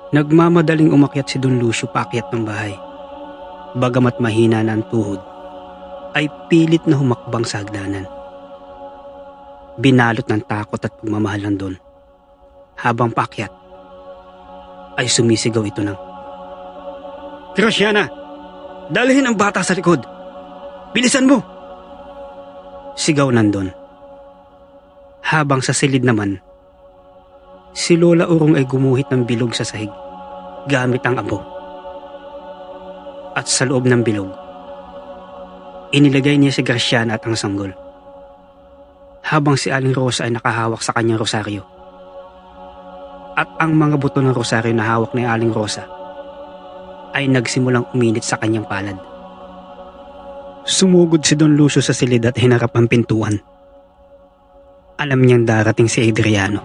Nagmamadaling umakyat si Don Lucio paakyat ng bahay. Bagamat mahina na ang tuhod, ay pilit na humakbang sa hagdanan. Binalot ng takot at pagmamahal ng Don. Habang paakyat, ay sumisigaw ito ng, "Graciana, dalhin ang bata sa likod! Bilisan mo!" Sigaw ng Don. Habang sa silid naman, si Lola Urong ay gumuhit ng bilog sa sahig gamit ang abo. At sa loob ng bilog, inilagay niya si Graciana at ang sanggol. Habang si Aling Rosa ay nakahawak sa kanyang rosaryo. At ang mga buto ng rosaryo na hawak ni Aling Rosa ay nagsimulang uminit sa kanyang palad. Sumugod si Don Lucio sa silid at hinarap ang pintuan. Alam niyang darating si Adriano.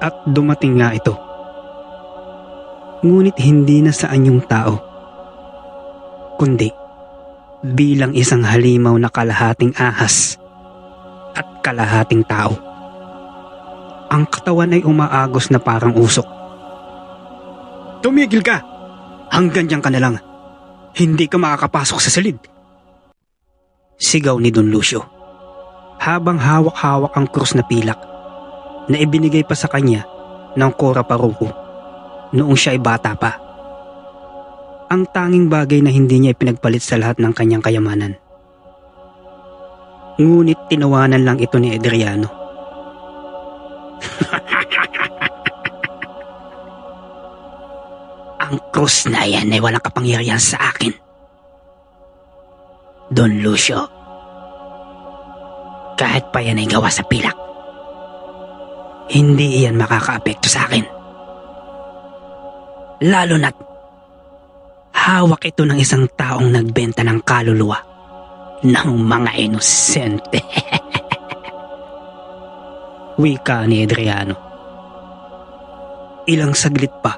At dumating nga ito. Ngunit hindi na sa anyong tao, kundi bilang isang halimaw na kalahating ahas at kalahating tao. Ang katawan ay umaagos na parang usok. "Tumigil ka! Hanggang diyan ka na lang. Hindi ka makakapasok sa silid!" Sigaw ni Don Lucio, habang hawak-hawak ang krus na pilak na ibinigay pa sa kanya ng Cora Parroco noong siya ay bata pa. Ang tanging bagay na hindi niya ipinagpalit sa lahat ng kanyang kayamanan. Ngunit tinawanan lang ito ni Adriano. "Ang krus na yan ay walang kapangyarihan sa akin, Don Lucio. Kahit pa yan ay gawa sa pilak, hindi iyan makakaapekto sa akin. Lalo na't hawak ito ng isang taong nagbenta ng kaluluwa ng mga inosente." Wika ni Adriano. Ilang saglit pa,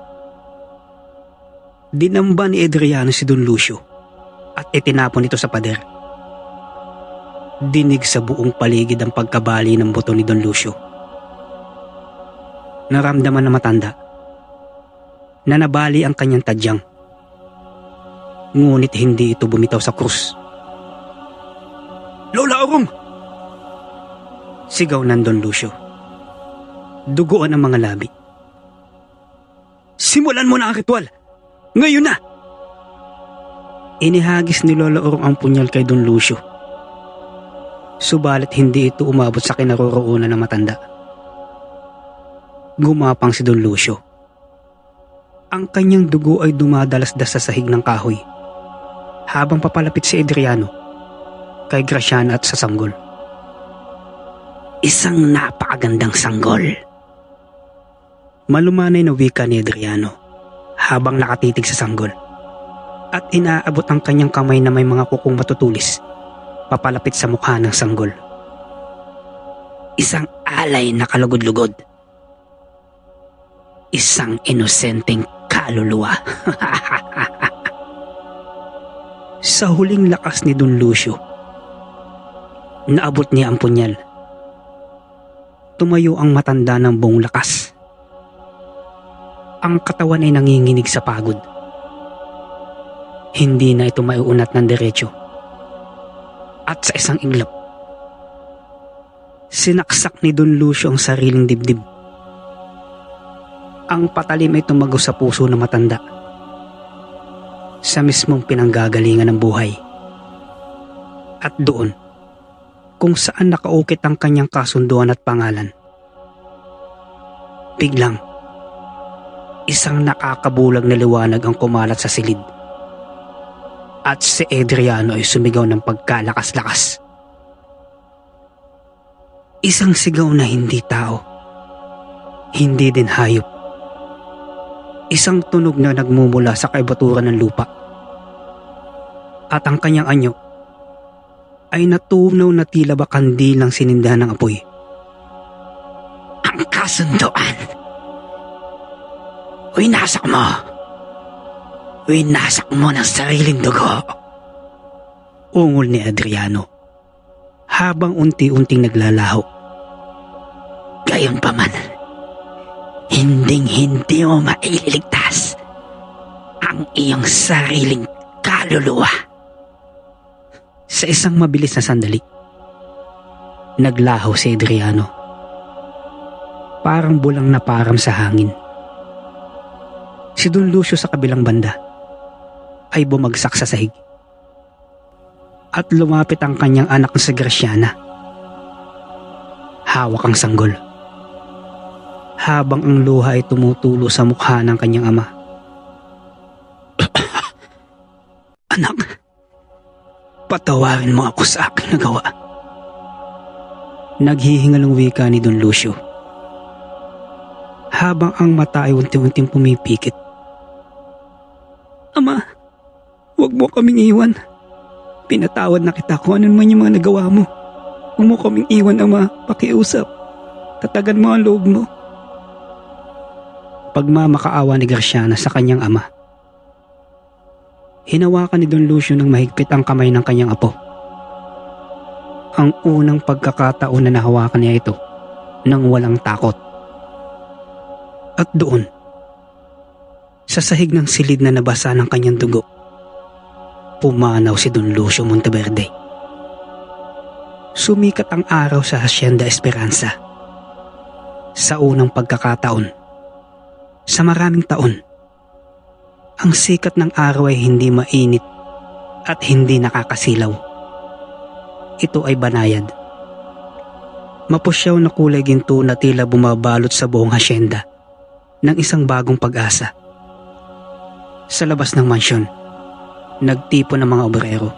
dinamba ni Adriano si Don Lucio at itinapon ito sa pader. Dinig sa buong paligid ang pagkabali ng buto ni Don Lucio. Naramdaman na matanda na nabali ang kanyang tadyang. Ngunit hindi ito bumitaw sa krus. "Lola Urong!" Sigaw ng Don Lucio. Duguan ang mga labi. "Simulan mo na ang ritual! Ngayon na!" Inihagis ni Lola Urong ang punyal kay Don Lucio. Subalit hindi ito umabot sa kinaroroonan ng matanda. Gumapang si Don Lucio. Ang kanyang dugo ay dumadalasdas sa sahig ng kahoy habang papalapit si Adriano kay Graciana at sa sanggol. "Isang napakagandang sanggol," malumanay na wika ni Adriano habang nakatitig sa sanggol at inaabot ang kanyang kamay na may mga kukong matutulis papalapit sa mukha ng sanggol. "Isang alay na kalugod-lugod. Isang inosenteng kaluluwa." Sa huling lakas ni Don Lucio, naabot niya ang punyal. Tumayo ang matanda ng buong lakas. Ang katawan ay nanginginig sa pagod. Hindi na ito maiunat ng diretso. At sa isang iglap, sinaksak ni Don Lucio ang sariling dibdib. Ang patalim ay tumago sa puso ng matanda, sa mismong pinanggagalingan ng buhay. At doon, kung saan nakaukit ang kanyang kasunduan at pangalan, biglang, isang nakakabulag na liwanag ang kumalat sa silid. At si Adriano ay sumigaw ng pagkalakas-lakas. Isang sigaw na hindi tao, hindi din hayop. Isang tunog na nagmumula sa kaibaturan ng lupa. At ang kanyang anyo ay natunaw na tila ba kandilang sinindahan ng apoy. "Ang kasunduan! Winasak mo! Winasak mo ng sariling dugo!" Ungol ni Adriano habang unti-unting naglalaho. "Gayunpaman, Hinding-hindi mo maililigtas ang iyong sariling kaluluwa. Sa isang mabilis na sandali, naglaho si Adriano. Parang bulang na param sa hangin. Si Don Lucio sa kabilang banda ay bumagsak sa sahig. At lumapit ang kanyang anak na si Graciana. Hawak ang sanggol. Habang ang luha ay tumutulo sa mukha ng kanyang ama. Anak, patawarin mo ako sa aking nagawa. Naghihingal ang wika ni Don Lucio. Habang ang mata ay unti-unting pumipikit. Ama, huwag mo kaming iwan. Pinatawad na kita kung ano man yung mga nagawa mo. Huwag mo kaming iwan, Ama. Pakiusap. Tatagan mo ang loob mo. Pagmamakaawa ni Graciana sa kanyang ama. Hinawakan ni Don Lucio ng mahigpit ang kamay ng kanyang apo. Ang unang pagkakataon na nahawakan niya ito nang walang takot. At doon, sa sahig ng silid na nabasa ng kanyang dugo, pumanaw si Don Lucio Monteverde. Sumikat ang araw sa Hacienda Esperanza. Sa unang pagkakataon, sa maraming taon, ang sikat ng araw ay hindi mainit at hindi nakakasilaw. Ito ay banayad. Mapusyaw na kulay ginto na tila bumabalot sa buong hasyenda ng isang bagong pag-asa. Sa labas ng mansyon, nagtipon ng mga obrero.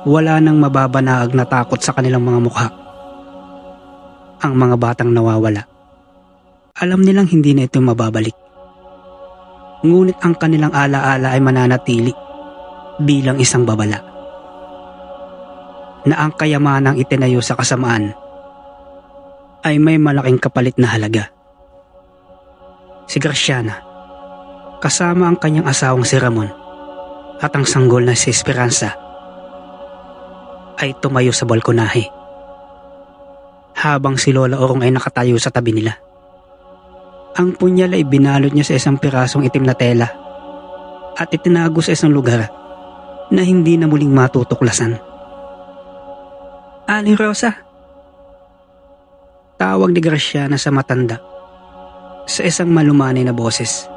Wala nang mababanaag na takot sa kanilang mga mukha. Ang mga batang nawawala, alam nilang hindi na ito mababalik. Ngunit ang kanilang alaala ay mananatili bilang isang babala. Na ang kayamanang itinayo sa kasamaan ay may malaking kapalit na halaga. Si Graciana, kasama ang kanyang asawang si Ramon at ang sanggol na si Esperanza, ay tumayo sa balkonahe. Habang si Lola Orong ay nakatayo sa tabi nila. Ang punyal ay binalot niya sa isang pirasong itim na tela at itinago sa isang lugar na hindi na muling matutuklasan. Aling Rosa, tawag ni Graciana sa matanda sa isang malumanay na boses.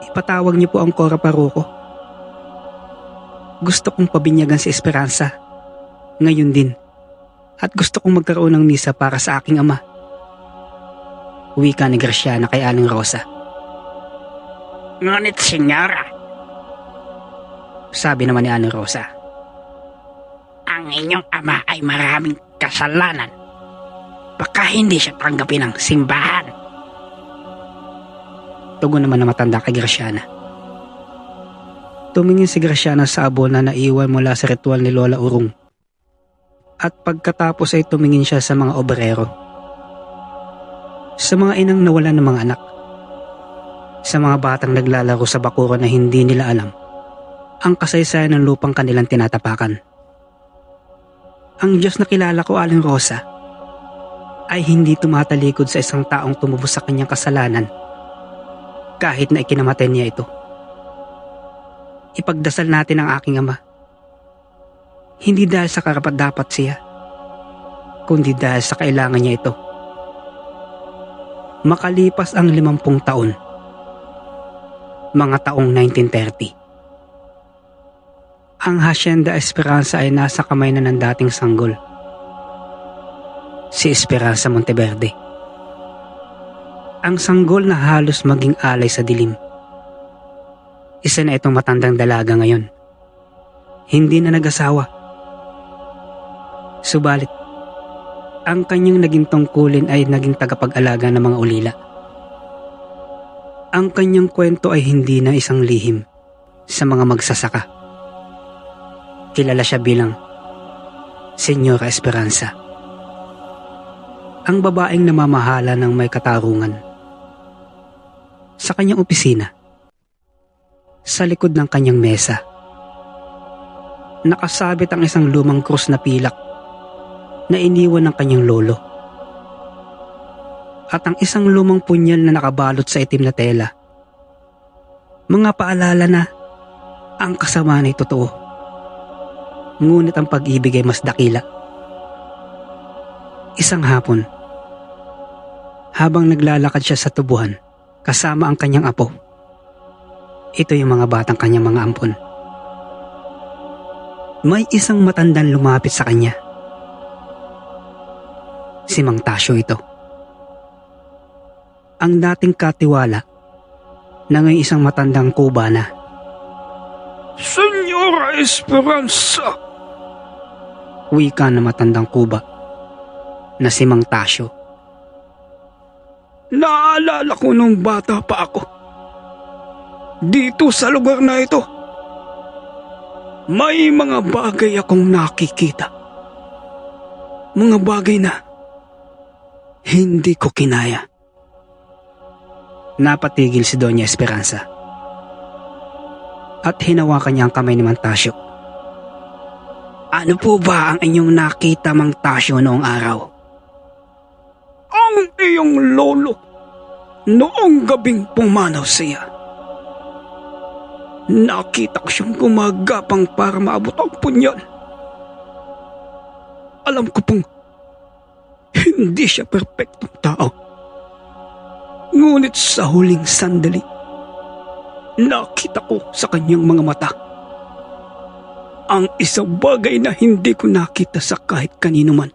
Ipatawag niyo po ang Cora Parroco. Gusto kong pabinyagan si Esperanza ngayon din at gusto kong magkaroon ng misa para sa aking ama. Wika ni Graciana kay Aling Rosa. Ngunit senyora, sabi naman ni Aling Rosa, ang inyong ama ay maraming kasalanan. Baka hindi siya tanggapin ng simbahan. Tugon naman na matanda kay Graciana. Tumingin si Graciana sa abo na naiwan mula sa ritual ni Lola Urong. At pagkatapos ay tumingin siya sa mga obrero. Sa mga inang nawalan ng mga anak. Sa mga batang naglalaro sa bakuran na hindi nila alam ang kasaysayan ng lupang kanilang tinatapakan. Ang Diyos na kilala ko, Aling Rosa, ay hindi tumatalikod sa isang taong tumubos sa kanyang kasalanan kahit na ikinamatay niya ito. Ipagdasal natin ang aking ama. Hindi dahil sa karapat-dapat siya, kundi dahil sa kailangan niya ito. Makalipas ang 50 taon, mga taong 1930, ang Hacienda Esperanza ay nasa kamay na ng dating sanggol, si Esperanza Monteverde. Ang sanggol na halos maging alay sa dilim. Isa na itong matandang dalaga ngayon. Hindi na nag-asawa. Subalit, ang kanyang naging tungkulin ay naging tagapag-alaga ng mga ulila. Ang kanyang kwento ay hindi na isang lihim sa mga magsasaka. Kilala siya bilang Senyora Esperanza. Ang babaeng namamahala ng may katarungan. Sa kanyang opisina, sa likod ng kanyang mesa, nakasabit ang isang lumang krus na pilak na iniwan ng kanyang lolo. at ang isang lumang punyal na nakabalot sa itim na tela. Mga paalala na ang kasamaan ay totoo, ngunit ang pag-ibig ay mas dakila. Isang hapon, habang naglalakad siya sa tubuhan kasama ang kanyang apo, ito yung mga batang kanyang mga ampon. May isang matandang lumapit sa kanya. Si Mang Tasyo ito. Ang dating katiwala na ngayon isang matandang kuba na. Senyora Esperanza! Wika na matandang kuba na si Mang Tasyo. Naalala ko nung bata pa ako. Dito sa lugar na ito, may mga bagay akong nakikita. Mga bagay na hindi ko kinaya. Napatigil si Doña Esperanza at hinawakan niya ang kamay ni Mang Tasyo. Ano po ba ang inyong nakita, Mang Tasyo, noong araw? Ang iyong lolo, noong gabing pumanaw siya. Nakita ko siyang gumagapang para maabot ang punyal. Alam ko pong hindi siya perpektong tao. Ngunit sa huling sandali, nakita ko sa kanyang mga mata ang isang bagay na hindi ko nakita sa kahit kanino man.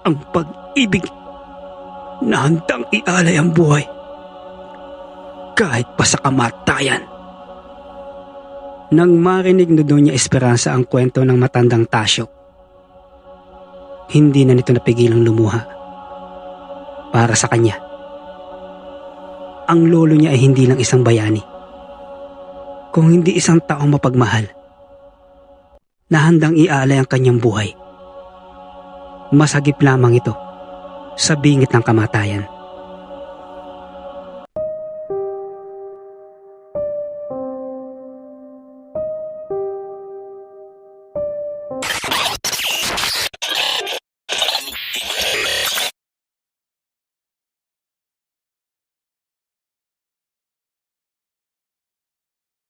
Ang pag-ibig na handang ialay ang buhay kahit pa sa kamatayan. Nang marinig ni Doña Esperanza ang kwento ng matandang Tasyo, hindi na nito napigilang lumuha. Para sa kanya, ang lolo niya ay hindi lang isang bayani, kung hindi isang taong mapagmahal na handang ialay ang kanyang buhay. Masagip lamang ito sa bingit ng kamatayan.